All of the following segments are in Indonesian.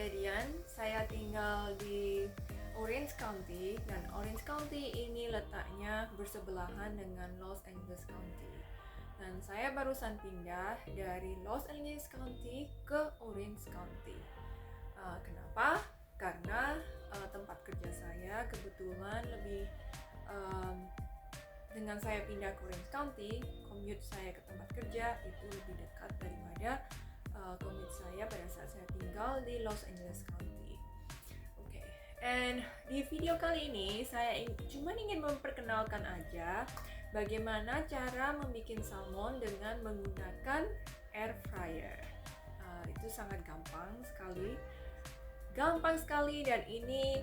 saya Dian. Saya tinggal di Orange County dan Orange County ini letaknya bersebelahan dengan Los Angeles County. Dan saya barusan pindah dari Los Angeles County ke Orange County. Kenapa? Karena tempat kerja saya kebetulan lebih dengan saya pindah ke Orange County, commute saya ke tempat kerja itu lebih dekat daripada commute saya pada saat saya tinggal di Los Angeles County. Oke, and di video kali ini saya cuma ingin memperkenalkan aja bagaimana cara membuat salmon dengan menggunakan air fryer. Itu sangat gampang sekali dan ini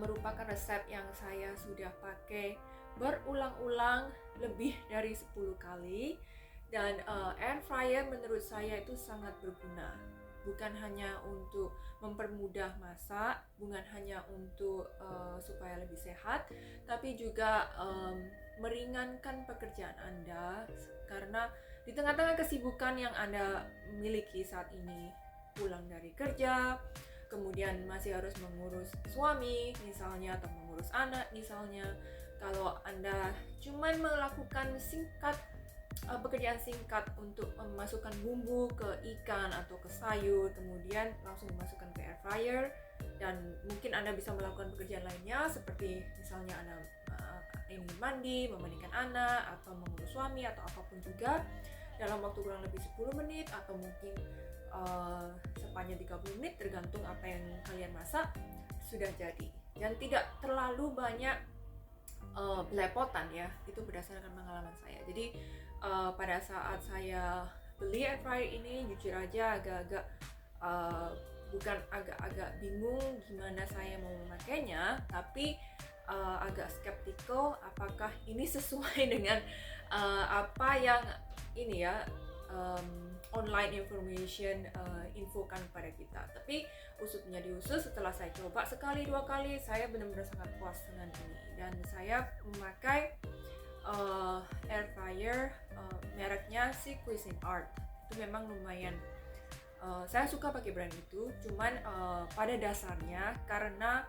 merupakan resep yang saya sudah pakai berulang-ulang lebih dari 10 kali. Dan air fryer menurut saya itu sangat berguna, bukan hanya untuk mempermudah masak, bukan hanya untuk supaya lebih sehat, tapi juga meringankan pekerjaan Anda, karena di tengah-tengah kesibukan yang Anda miliki saat ini, pulang dari kerja, kemudian masih harus mengurus suami misalnya, atau mengurus anak misalnya, kalau Anda cuma melakukan pekerjaan singkat untuk memasukkan bumbu ke ikan atau ke sayur, kemudian langsung dimasukkan ke air fryer, dan mungkin Anda bisa melakukan pekerjaan lainnya seperti misalnya Anda ingin mandi, memandikan anak, atau mengurus suami, atau apapun juga dalam waktu kurang lebih 10 menit atau mungkin sepanjang 30 menit tergantung apa yang kalian masak, sudah jadi. Dan tidak terlalu banyak belepotan ya, itu berdasarkan pengalaman saya. Jadi pada saat saya beli air fryer ini, jujur aja agak-agak bukan agak-agak bingung gimana saya mau memakainya, tapi agak skeptikal apakah ini sesuai dengan apa yang ini ya online information infokan pada kita. Tapi usutnya diusut, setelah saya coba sekali dua kali, saya benar-benar sangat puas dengan ini, dan saya memakai air fryer mereknya si Cuisinart. Itu memang lumayan saya suka pakai brand itu, cuman pada dasarnya karena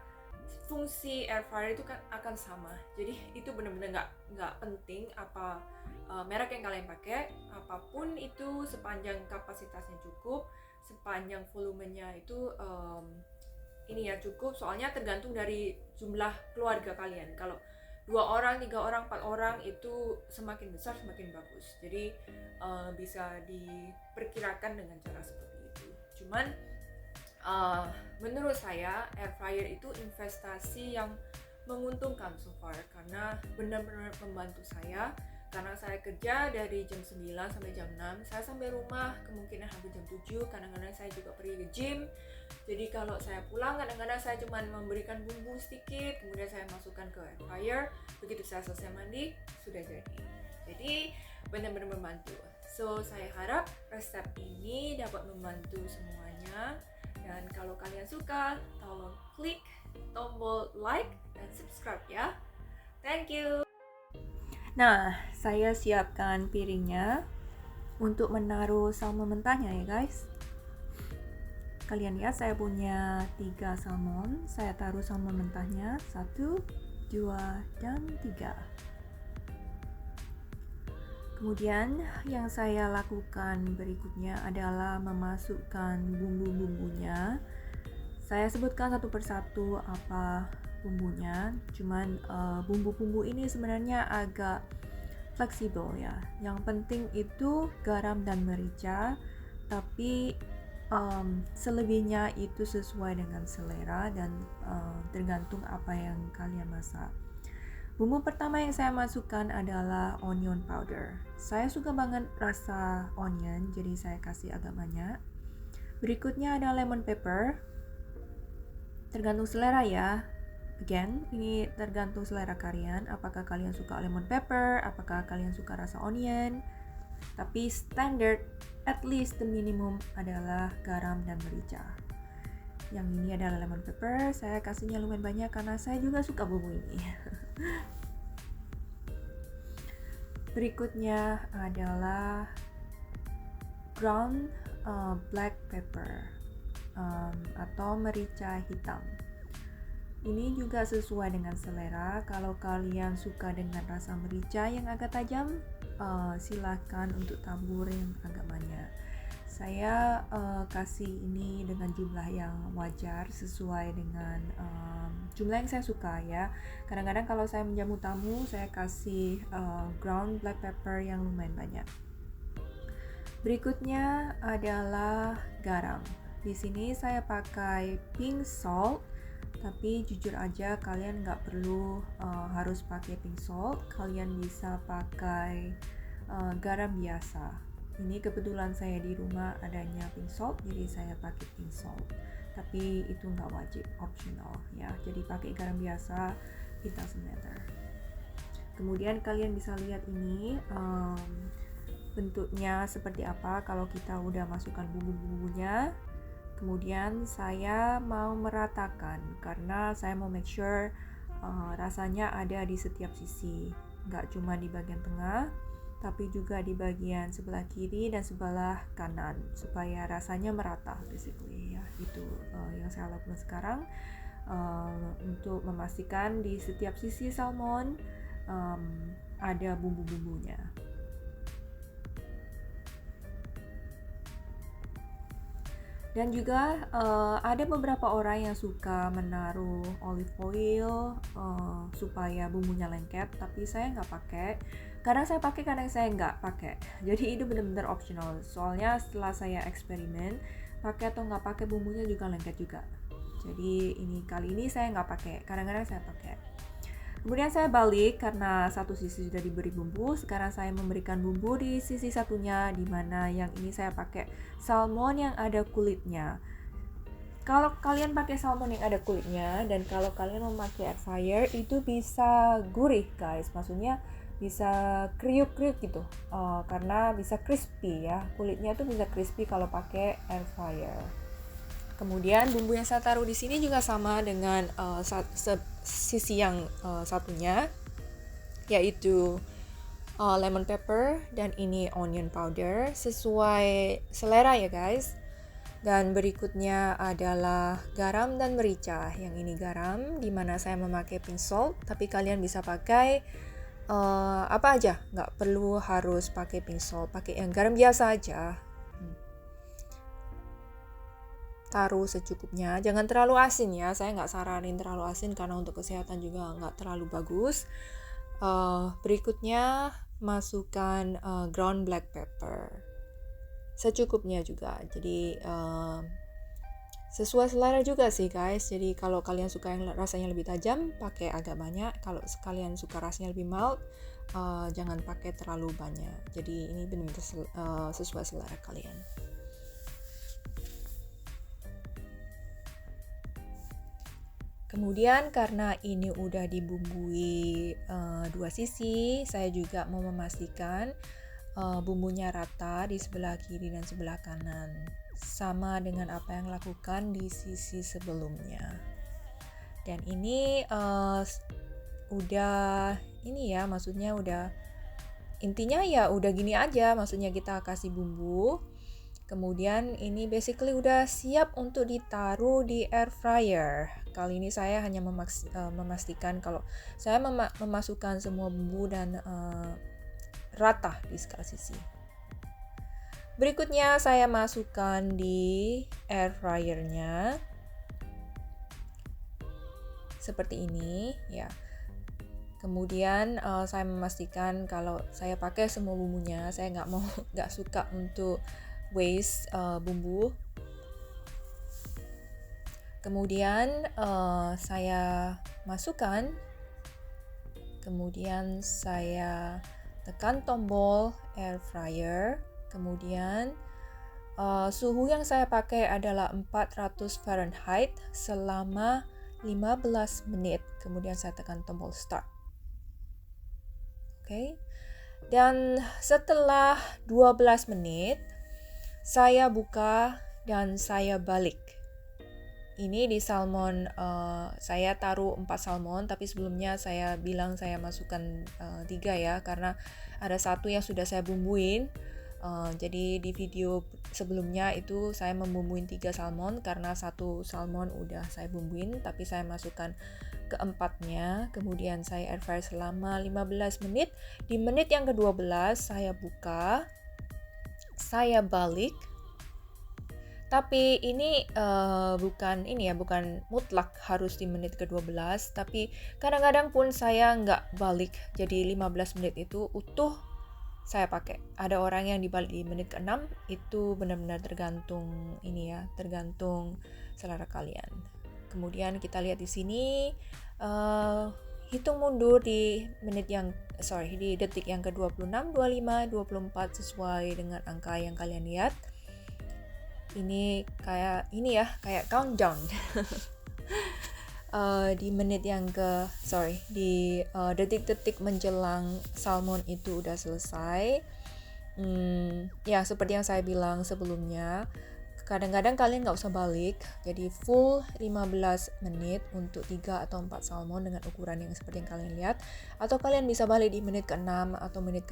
fungsi air fryer itu kan akan sama, jadi itu benar-benar nggak penting apa merek yang kalian pakai, apapun itu, sepanjang kapasitasnya cukup, sepanjang volumenya itu ini ya cukup. Soalnya tergantung dari jumlah keluarga kalian. Kalau 2 orang, 3 orang, 4 orang itu semakin besar semakin bagus. Jadi bisa diperkirakan dengan cara seperti itu. Cuman menurut saya air fryer itu investasi yang menguntungkan so far, karena benar-benar membantu saya. Karena saya kerja dari jam 9 sampai jam 6, saya sampai rumah kemungkinan hampir jam 7, kadang-kadang saya juga pergi ke gym. Jadi kalau saya pulang, kadang-kadang saya cuma memberikan bumbu sedikit, kemudian saya masukkan ke air fryer, begitu saya selesai mandi, sudah jadi. Jadi benar-benar membantu. So saya harap resep ini dapat membantu semuanya. Dan kalau kalian suka, tolong klik tombol like dan subscribe ya. Thank you. Nah, saya siapkan piringnya untuk menaruh salmon mentahnya ya guys. Kalian lihat saya punya 3 salmon. Saya taruh salmon mentahnya 1, 2, dan 3. Kemudian yang saya lakukan berikutnya adalah memasukkan bumbu-bumbunya. Saya sebutkan satu persatu apa bumbunya, cuman bumbu-bumbu ini sebenarnya agak fleksibel ya. Yang penting itu garam dan merica, tapi selebihnya itu sesuai dengan selera dan tergantung apa yang kalian masak. Bumbu pertama yang saya masukkan adalah onion powder. Saya suka banget rasa onion, jadi saya kasih agak banyak. Berikutnya ada lemon pepper. Tergantung selera ya. Again, ini tergantung selera kalian. Apakah kalian suka lemon pepper, apakah kalian suka rasa onion. Tapi standard, at least the minimum adalah garam dan merica. Yang ini adalah lemon pepper. Saya kasihnya lumayan banyak karena saya juga suka bumbu ini. Berikutnya adalah ground black pepper. atau merica hitam. Ini juga sesuai dengan selera. Kalau kalian suka dengan rasa merica yang agak tajam, silahkan untuk tabur yang agak banyak. Saya kasih ini dengan jumlah yang wajar sesuai dengan jumlah yang saya suka ya. Kadang-kadang kalau saya menjamu tamu, saya kasih ground black pepper yang lumayan banyak. Berikutnya adalah garam. Di sini saya pakai pink salt, tapi jujur aja kalian nggak perlu harus pakai pink salt. Kalian bisa pakai garam biasa. Ini kebetulan saya di rumah adanya pink salt, jadi saya pakai pink salt. Tapi itu nggak wajib, optional ya. Jadi pakai garam biasa, it doesn't matter. Kemudian kalian bisa lihat ini bentuknya seperti apa kalau kita udah masukkan bumbu-bumbunya. Kemudian saya mau meratakan karena saya mau make sure rasanya ada di setiap sisi, nggak cuma di bagian tengah, tapi juga di bagian sebelah kiri dan sebelah kanan supaya rasanya merata basically ya. Itu yang saya lakukan sekarang untuk memastikan di setiap sisi salmon ada bumbu-bumbunya. Dan juga ada beberapa orang yang suka menaruh olive oil supaya bumbunya lengket, tapi saya nggak pakai. Kadang saya pakai, kadang saya nggak pakai. Jadi itu benar-benar optional. Soalnya setelah saya eksperimen, pakai atau nggak pakai bumbunya juga lengket juga. Jadi kali ini saya nggak pakai. Kadang-kadang saya pakai. Kemudian saya balik karena satu sisi sudah diberi bumbu, sekarang saya memberikan bumbu di sisi satunya, di mana yang ini saya pakai salmon yang ada kulitnya. Kalau kalian pakai salmon yang ada kulitnya dan kalau kalian memakai air fryer itu bisa gurih guys, maksudnya bisa kriuk-kriuk gitu, karena bisa crispy ya, kulitnya tuh bisa crispy kalau pakai air fryer. Kemudian bumbu yang saya taruh di sini juga sama dengan sisi yang satunya, yaitu lemon pepper dan ini onion powder sesuai selera ya guys. Dan berikutnya adalah garam dan merica. Yang ini garam, dimana saya memakai pink salt, tapi kalian bisa pakai apa aja, nggak perlu harus pakai pink salt, pakai yang garam biasa aja. Taruh secukupnya, jangan terlalu asin ya, saya nggak saranin terlalu asin karena untuk kesehatan juga nggak terlalu bagus. Berikutnya masukkan ground black pepper secukupnya juga, jadi sesuai selera juga sih guys. Jadi kalau kalian suka yang rasanya lebih tajam, pakai agak banyak. Kalau kalian suka rasanya lebih mild, jangan pakai terlalu banyak. Jadi ini benar-benar sesuai selera kalian. Kemudian karena ini udah dibumbui dua sisi, saya juga mau memastikan bumbunya rata di sebelah kiri dan sebelah kanan, sama dengan apa yang lakukan di sisi sebelumnya. Dan ini udah ini ya, maksudnya udah intinya ya udah gini aja, maksudnya kita kasih bumbu. Kemudian ini basically udah siap untuk ditaruh di air fryer. Kali ini saya hanya memastikan kalau saya memasukkan semua bumbu dan rata di segala sisi. Berikutnya saya masukkan di air fryernya. Seperti ini ya. Kemudian saya memastikan kalau saya pakai semua bumbunya. Saya nggak suka untuk waste bumbu. Kemudian saya masukkan, kemudian saya tekan tombol air fryer. Kemudian suhu yang saya pakai adalah 400 Fahrenheit selama 15 menit. Kemudian saya tekan tombol start. Oke. Dan setelah 12 menit saya buka dan saya balik. Ini di salmon, saya taruh 4 salmon, tapi sebelumnya saya bilang saya masukkan 3 ya, karena ada satu yang sudah saya bumbuin. Jadi di video sebelumnya itu saya membumbuin 3 salmon karena 1 salmon udah saya bumbuin, tapi saya masukkan keempatnya, kemudian saya air fryer selama 15 menit. Di menit yang ke-12 saya buka, saya balik. Tapi ini bukan mutlak harus di menit ke-12, tapi kadang-kadang pun saya nggak balik, jadi 15 menit itu utuh saya pakai. Ada orang yang dibalik di menit ke-6, itu benar-benar tergantung tergantung selera kalian. Kemudian kita lihat di sini, hitung mundur di di detik yang ke-26, 25, 24 sesuai dengan angka yang kalian lihat. Ini kayak countdown. Di detik-detik menjelang salmon itu udah selesai. Ya seperti yang saya bilang sebelumnya, kadang-kadang kalian nggak usah balik, jadi full 15 menit untuk 3 atau 4 salmon dengan ukuran yang seperti yang kalian lihat, atau kalian bisa balik di menit ke-6 atau menit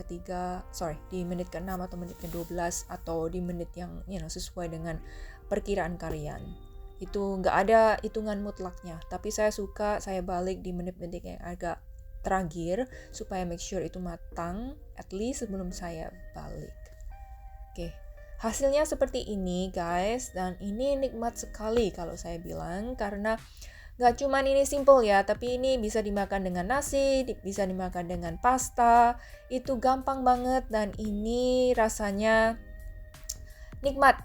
di menit ke-6 atau menit ke-12 atau di menit yang sesuai dengan perkiraan kalian. Itu nggak ada hitungan mutlaknya, tapi saya suka saya balik di menit-menit yang agak terakhir supaya make sure itu matang at least sebelum saya balik. Oke. Hasilnya seperti ini guys, dan ini nikmat sekali kalau saya bilang, karena gak cuman ini simple ya, tapi ini bisa dimakan dengan nasi, bisa dimakan dengan pasta, itu gampang banget dan ini rasanya nikmat,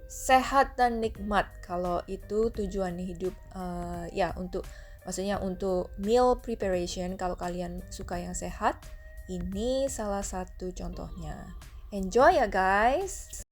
sehat dan nikmat. Kalau itu tujuan hidup untuk meal preparation, kalau kalian suka yang sehat, ini salah satu contohnya. Enjoy ya guys!